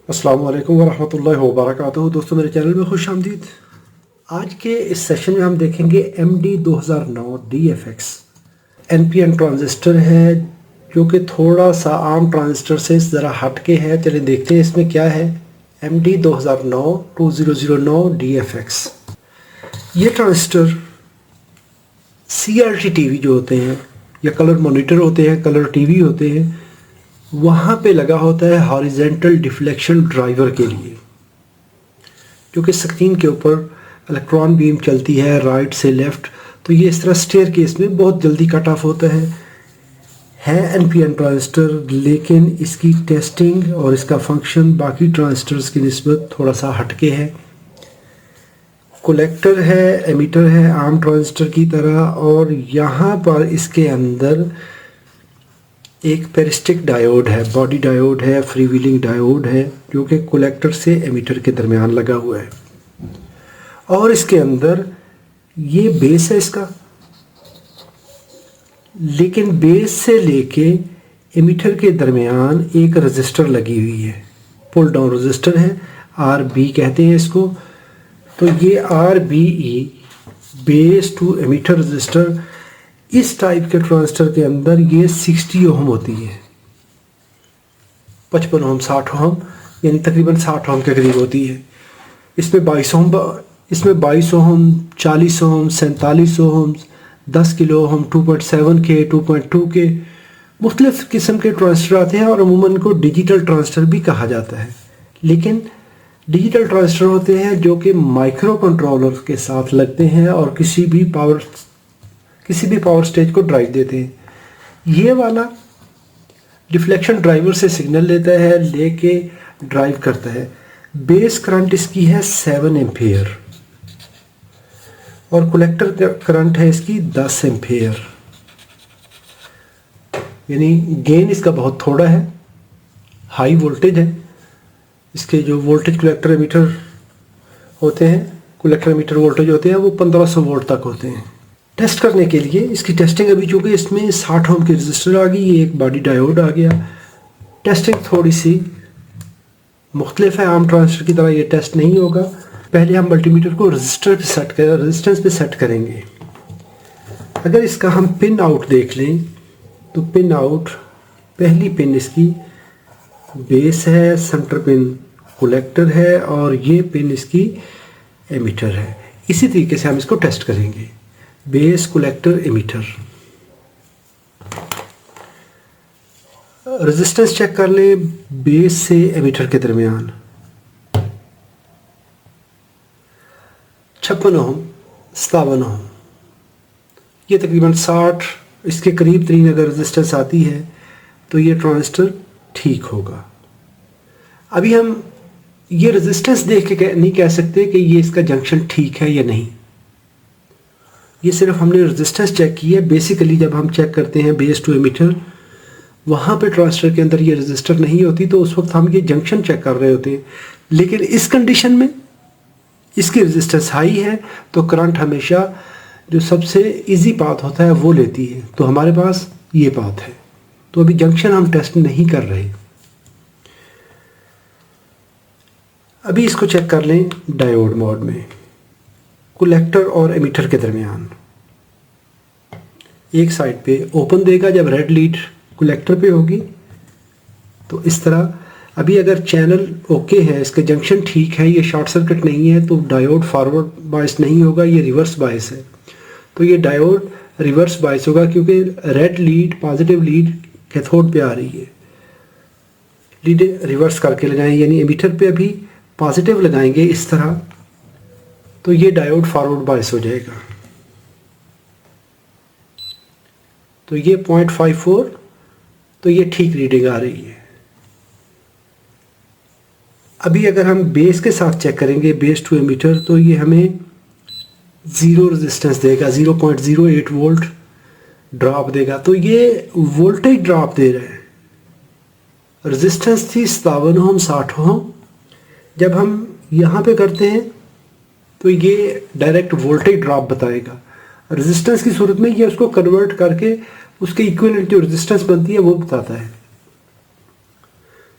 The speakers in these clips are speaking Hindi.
अस्सलाम वालेकुम वरहमतुल्लाहि वबरकातुहू। दोस्तों, मेरे चैनल में खुश आमदीद। आज के इस सेशन में हम देखेंगे MD 2009 DFX NPN ट्रांजिस्टर है, जो कि थोड़ा सा आम ट्रांजिस्टर से ज़रा हट के है। चलिए देखते हैं इसमें क्या है। MD 2009 DFX, ये ट्रांजिस्टर CRT टीवी जो होते हैं या कलर मॉनिटर होते हैं, कलर टीवी होते हैं, वहाँ पे लगा होता है हॉरिजेंटल डिफ्लेक्शन ड्राइवर के लिए, क्योंकि स्क्रीन के ऊपर इलेक्ट्रॉन बीम चलती है राइट से लेफ़्ट, तो ये इस तरह स्टेयर केस में बहुत जल्दी कट ऑफ होता है NPN ट्रांजिस्टर, लेकिन इसकी टेस्टिंग और इसका फंक्शन बाकी ट्रांजिस्टर्स की निस्बत थोड़ा सा हटके है। कलेक्टर है, एमीटर है आम ट्रांजिस्टर की तरह, और यहाँ पर इसके अंदर एक पेरिस्टिक डायोड है, बॉडी डायोड है, फ्री व्हीलिंग डायोड है, जो कि कलेक्टर से एमीटर के दरमियान लगा हुआ है। और इसके अंदर ये बेस है इसका, लेकिन बेस से लेके एमीटर के दरमियान एक रजिस्टर लगी हुई है, पुल डाउन रजिस्टर है, RB कहते हैं इसको। तो ये RBE base to emitter register, इस टाइप के ट्रांजिस्टर के अंदर ये 60 ओम होती है, 55 ओम 60 ओम, यानी तकरीबन 60 ओम के करीब होती है। इसमें 22 ओम 40 ओम 47 ओम 10 किलो ओम 2.7 के 2.2 के मुख्तलिफ किस्म के ट्रांजिस्टर आते हैं, और अमूमन को डिजिटल ट्रांजिस्टर भी कहा जाता है। लेकिन डिजिटल ट्रांजिस्टर होते हैं जो कि माइक्रो कंट्रोलर के साथ लगते हैं और किसी भी पावर स्टेज को ड्राइव देते हैं। ये वाला डिफ्लेक्शन ड्राइवर से सिग्नल लेता है, लेके ड्राइव करता है। बेस करंट इसकी है 7 एम्पियर और कलेक्टर करंट है इसकी 10 एम्पियर, यानी गेन इसका बहुत थोड़ा है, हाई वोल्टेज है। इसके जो वोल्टेज कलेक्टर एमीटर होते हैं, कलेक्टर एमीटर वोल्टेज होते हैं, वो 1500 वोल्ट तक होते हैं। टेस्ट करने के लिए इसकी टेस्टिंग, अभी चूँकि इसमें 60 ओम की रजिस्टर आ गई, ये एक बॉडी डायोड आ गया। टेस्टिंग थोड़ी सी मुख्तलिफ है, आम ट्रांजिस्टर की तरह ये टेस्ट नहीं होगा। पहले हम मल्टीमीटर को रेजिस्टेंस पे सेट करेंगे। अगर इसका हम पिन आउट देख लें तो पिन आउट, पहली पिन इसकी बेस है, सेंटर पिन कलेक्टर है, और ये पिन इसकी एमीटर है। इसी तरीके से हम इसको टेस्ट करेंगे, base collector emitter. Resistance check कर ले बेस से एमीटर के दरमियान, 56 ओम 57 ओम, ये तकरीबन 60 इसके करीब तरीन अगर रेजिस्टेंस आती है तो ये ट्रांजिस्टर ठीक होगा। अभी हम ये रेजिस्टेंस देख के नहीं कह सकते कि ये इसका जंक्शन ठीक है या नहीं, ये सिर्फ हमने रेजिस्टेंस चेक की है। बेसिकली जब हम चेक करते हैं बेस टू एमीटर, वहाँ पे ट्रांजिस्टर के अंदर ये रेजिस्टर नहीं होती, तो उस वक्त हम ये जंक्शन चेक कर रहे होते हैं। लेकिन इस कंडीशन में इसकी रेजिस्टेंस हाई है, तो करंट हमेशा जो सबसे इजी पाथ होता है वो लेती है, तो हमारे पास ये पाथ है। तो अभी जंक्शन हम टेस्ट नहीं कर रहे। अभी इसको चेक कर लें डायोड मोड में, कलेक्टर और एमीटर के दरमियान। एक साइड पे ओपन देगा जब रेड लीड कलेक्टर पे होगी, तो इस तरह। अभी अगर चैनल ओके है, इसके जंक्शन ठीक है, ये शॉर्ट सर्किट नहीं है, तो डायोड फॉरवर्ड बायस नहीं होगा, ये रिवर्स बायस है। तो ये डायोड रिवर्स बायस होगा, क्योंकि red lead positive lead cathode पे आ रही है। लीड रिवर्स करके लगाएं, यानी एमीटर पे अभी पॉजिटिव लगाएंगे इस तरह, तो ये डायोड फॉरवर्ड बायस हो जाएगा। तो ये 0.54, तो ये ठीक रीडिंग आ रही है। अभी अगर हम बेस के साथ चेक करेंगे, बेस टू एमीटर, तो ये हमें 0 रेजिस्टेंस देगा, 0.08 वोल्ट ड्रॉप देगा। तो ये वोल्टेज ड्रॉप दे रहा है। रेजिस्टेंस थी 57 ओम 60 ओम, जब हम यहाँ पे करते हैं तो ये डायरेक्ट वोल्टेज ड्रॉप बताएगा। रेजिस्टेंस की सूरत में ये उसको कन्वर्ट करके उसके इक्विवेलेंट जो रेजिस्टेंस बनती है वो बताता है।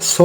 100